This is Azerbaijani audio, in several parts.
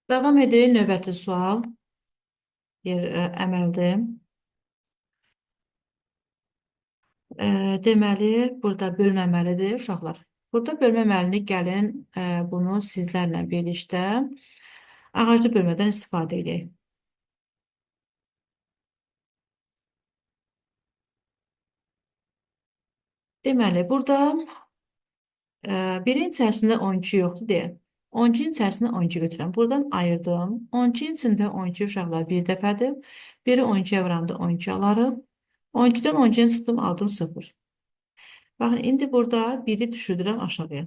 Davam edir növbəti sual. Əməldir. Deməli, burada bölməməlidir uşaqlar. Burada bölməməlini gəlin bunu sizlərlə birlikdə ağaclı bölmədən istifadə edək. Deməli, burada birin içərisində 12 yoxdur deyə. 12-nin içərisində 12 götürəm. Buradan ayırdım. 12-nin içində 12 uşaqlar bir dəfədir. Biri 12-yə vuranda 12 alarıq. 12-dən 12-ni çıxdım, aldım 0. Baxın, indi burada biri düşürdürəm aşağıya.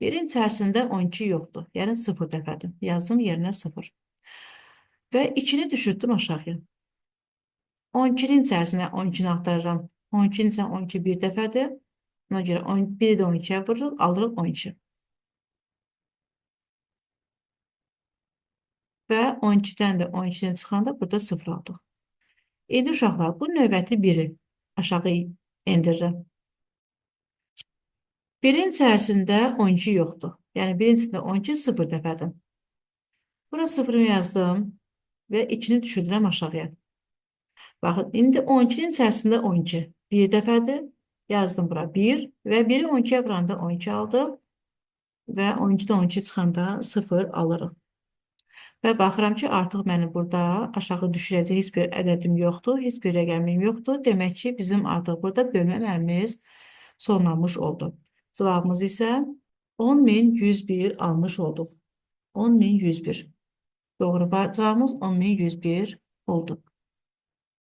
Birin içərisində 12 yoxdur. Yəni 0 dəfədir. Yazdım yerinə 0. Və 2-ni düşürdüm aşağıya. 12-nin içərisində 12-ni axtarıram. 12-nin içərisində 12 bir dəfədir. Ona görə 1-i də 12-yə vururuq, alırıq 12. Və 12-dən də 12-ni çıxanda burada 0 aldıq. İndi uşaqlar, bu növbəti 1-i aşağı endirirəm. Birin içərisində 12 yoxdur. Yəni birin içində 12 0 dəfədir. Bura 0-ı yazdım və 2-ni düşürdürəm aşağıya. Baxın, indi 12-nin içərisində 12 bir dəfədir. Yazdım bura 1 və 1-i 12-yə vuranda 12 aldıq və 12-dən 12 çıxanda 0 alırıq. Və baxıram ki, artıq mənim burada aşağı düşürəcək heç bir ədədim yoxdur, heç bir rəqəmim yoxdur. Demək ki, bizim artıq burada bölmə əmrimiz sonlanmış oldu. Cavabımız isə 10.101 almış olduq. 10.101. Doğru cavabımız 10.101 oldu.